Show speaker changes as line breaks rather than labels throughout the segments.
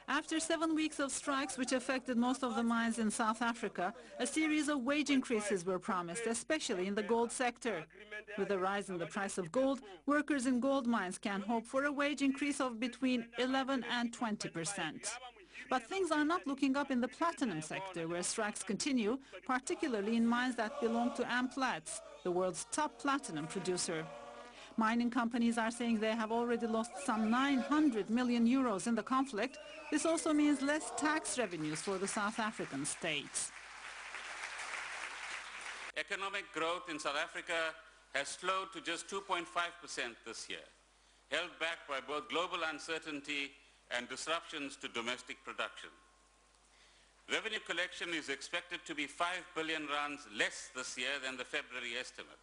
After 7 weeks of strikes which affected most of the mines in South Africa, a series of wage increases were promised, especially in the gold sector. With the rise in the price of gold, workers in gold mines can hope for a wage increase of between 11 and 20%. But things are not looking up in the platinum sector, where strikes continue, particularly in mines that belong to Amplats, the world's top platinum producer. Mining companies are saying they have already lost some 900 million euros in the conflict. This also means less tax revenues for the South African states.
Economic growth in South Africa has slowed to just 2.5% this year, held back by both global uncertainty and disruptions to domestic production. Revenue collection is expected to be 5 billion rands less this year than the February estimate.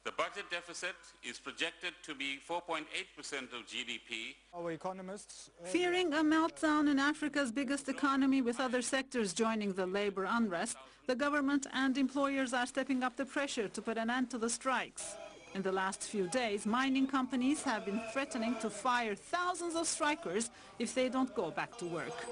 The budget deficit is projected to be 4.8% of GDP.
Our economists
fearing a meltdown in Africa's biggest economy with other sectors joining the labor unrest, the government and employers are stepping up the pressure to put an end to the strikes. In the last few days, mining companies have been threatening to fire thousands of strikers if they don't go back to work.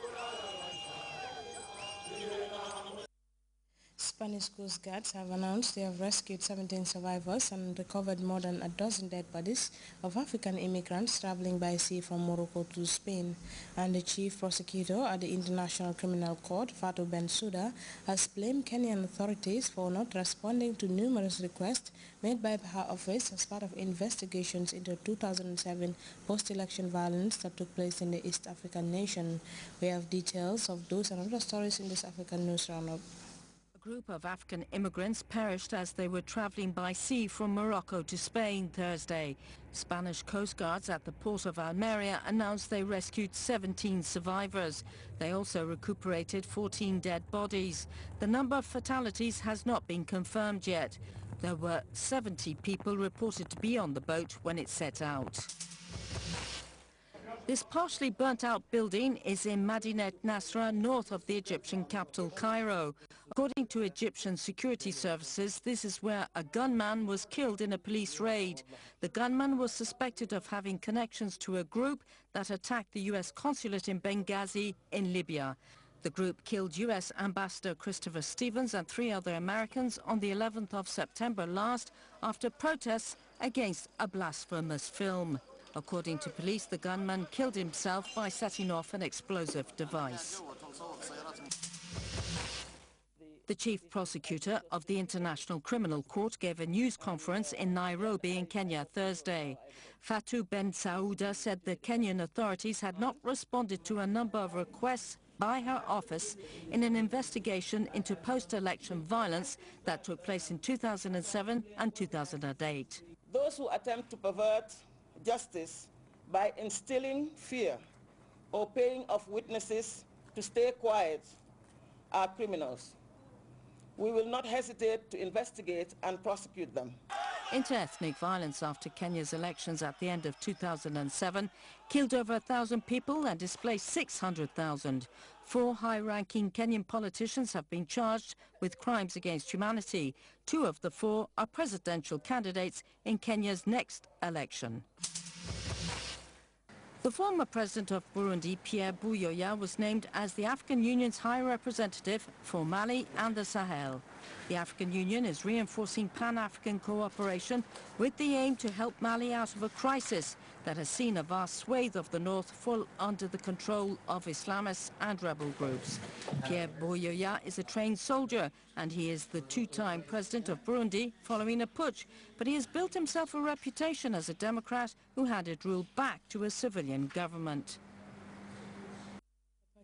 Spanish Coast Guards have announced they have rescued 17 survivors and recovered more than a dozen dead bodies of African immigrants traveling by sea from Morocco to Spain. And the chief prosecutor at the International Criminal Court, Fatou Bensouda, has blamed Kenyan authorities for not responding to numerous requests made by her office as part of investigations into 2007 post-election violence that took place in the East African nation. We have details of those and other stories in this African News Roundup.
A group of African immigrants perished as they were traveling by sea from Morocco to Spain Thursday. Spanish Coast Guards at the port of Almeria announced they rescued 17 survivors. They also recuperated 14 dead bodies. The number of fatalities has not been confirmed yet. There were 70 people reported to be on the boat when it set out. This partially burnt-out building is in Medinet Nasra, north of the Egyptian capital, Cairo. According to Egyptian security services, this is where a gunman was killed in a police raid. The gunman was suspected of having connections to a group that attacked the U.S. consulate in Benghazi in Libya. The group killed U.S. Ambassador Christopher Stevens and 3 other Americans on the 11th of September last after protests against a blasphemous film. According to police, the gunman killed himself by setting off an explosive device. The chief prosecutor of the International Criminal Court gave a news conference in Nairobi in Kenya Thursday. Fatou Bensouda said the Kenyan authorities had not responded to a number of requests by her office in an investigation into post-election violence that took place in 2007 and 2008.
Those who attempt to pervert justice by instilling fear or paying off witnesses to stay quiet are criminals. We will not hesitate to investigate and prosecute them.
Inter-ethnic violence after Kenya's elections at the end of 2007 killed over 1,000 people and displaced 600,000. 4 high-ranking Kenyan politicians have been charged with crimes against humanity. 2 of the 4 are presidential candidates in Kenya's next election. The former president of Burundi, Pierre Buyoya, was named as the African Union's High Representative for Mali and the Sahel. The African Union is reinforcing Pan-African cooperation with the aim to help Mali out of a crisis that has seen a vast swathe of the north fall under the control of Islamists and rebel groups. Pierre Buyoya is a trained soldier and he is the 2-time president of Burundi following a putsch, but he has built himself a reputation as a democrat who handed rule back to a civilian government.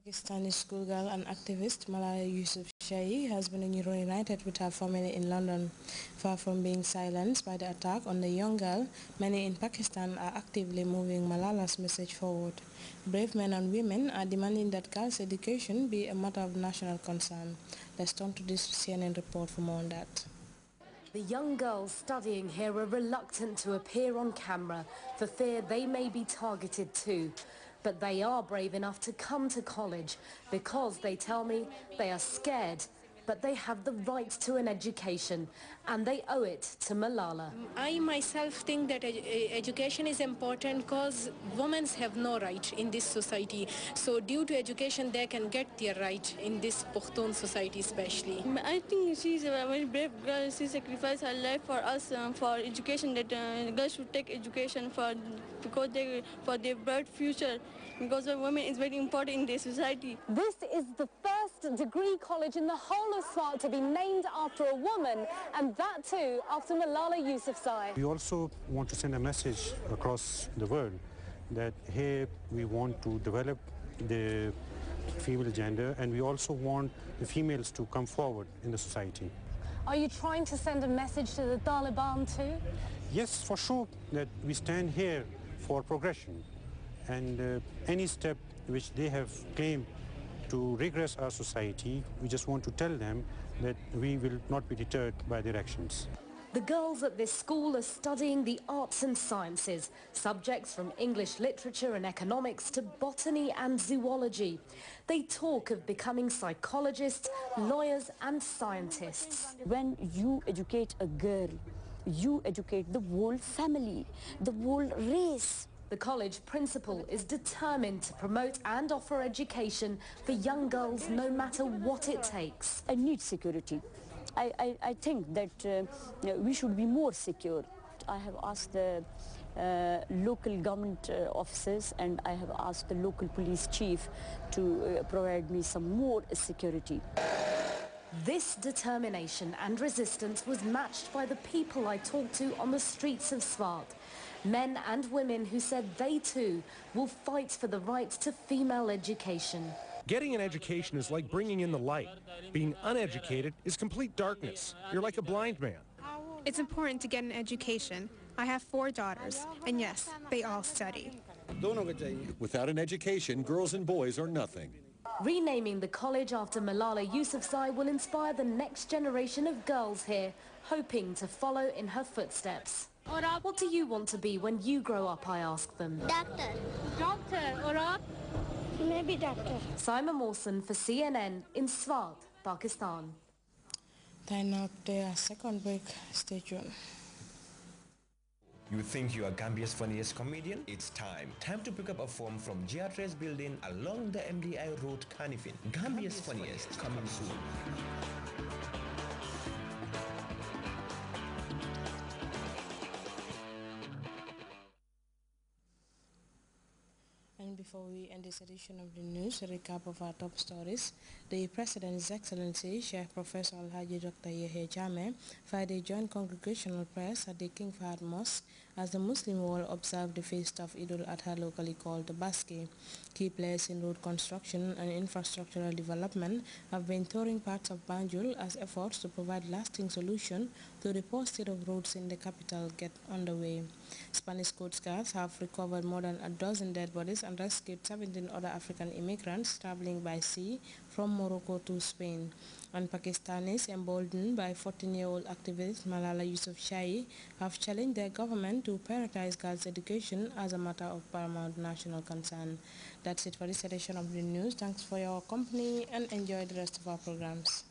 Pakistani schoolgirl and activist Malala Yousafzai has been reunited with her family in London. Far from being silenced by the attack on the young girl, many in Pakistan are actively moving Malala's message forward. Brave men and women are demanding that girls' education be a matter of national concern. Let's turn to this CNN report for more on that.
The young girls studying here are reluctant to appear on camera for fear they may be targeted too. But they are brave enough to come to college because, they tell me, they are scared but they have the right to an education, and they owe it to Malala.
I myself think that education is important because women have no right in this society. So due to education, they can get their right in this Pushtun society especially.
I think she's a very brave girl. She sacrificed her life for us, for education, that girls should take education for their bright future, because women is very important in their society.
This is the first degree college in the whole of Swat to be named after a woman, and that too after Malala Yousafzai.
We also want to send a message across the world that here we want to develop the female gender, and we also want the females to come forward in the society.
Are you trying to send a message to the Taliban too?
Yes, for sure, that we stand here for progression, and any step which they have claimed to regress our society, we just want to tell them that we will not be deterred by their actions.
The girls at this school are studying the arts and sciences, subjects from English literature and economics to botany and zoology. They talk of becoming psychologists, lawyers and scientists.
When you educate a girl, you educate the whole family, the whole race.
The college principal is determined to promote and offer education for young girls no matter what it takes.
I need security. I think that we should be more secure. I have asked the local government officers, and I have asked the local police chief to provide me some more security.
This determination and resistance was matched by the people I talked to on the streets of Swat. Men and women who said they too will fight for the right to female education.
Getting an education is like bringing in the light. Being uneducated is complete darkness. You're like a blind man.
It's important to get an education. I have 4 daughters, and yes, they all study.
Without an education, girls and boys are nothing.
Renaming the college after Malala Yousafzai will inspire the next generation of girls here, hoping to follow in her footsteps. What do you want to be when you grow up, I ask them.
Doctor.
Doctor, or
Maybe doctor.
Simon Mawson for CNN in Swat, Pakistan.
Then after a second break, stay tuned.
You think you are Gambia's funniest comedian? It's time. Time to pick up a form from Grts building along the MDI Road, Canifin. Gambia's funniest coming soon.
And before we end this edition of the news, a recap of our top stories. The President's Excellency, Sheikh Professor Alhaji Dr. Yahya Jammeh, Friday joined congregational prayers at the King Fahd Mosque as the Muslim world observed the feast of Eid al-Adha, locally called the Baski. Key players in road construction and infrastructural development have been touring parts of Banjul as efforts to provide lasting solution to the poor state of roads in the capital get underway. Spanish Coast Guards have recovered more than a dozen dead bodies and rescued 17 other African immigrants traveling by sea from Morocco to Spain. And Pakistanis, emboldened by 14-year-old activist Malala Yousafzai, have challenged their government to prioritize girls' education as a matter of paramount national concern. That's it for this edition of the news. Thanks for your company and enjoy the rest of our programs.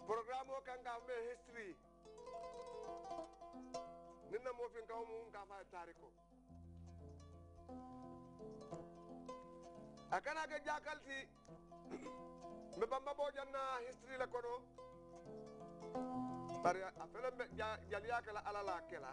Programo kanga me history. Nina mo fin kawo mun ka fa tariko. akana ke jakalti me bamba bo janna history la kono bari afele jaliya kala alala kala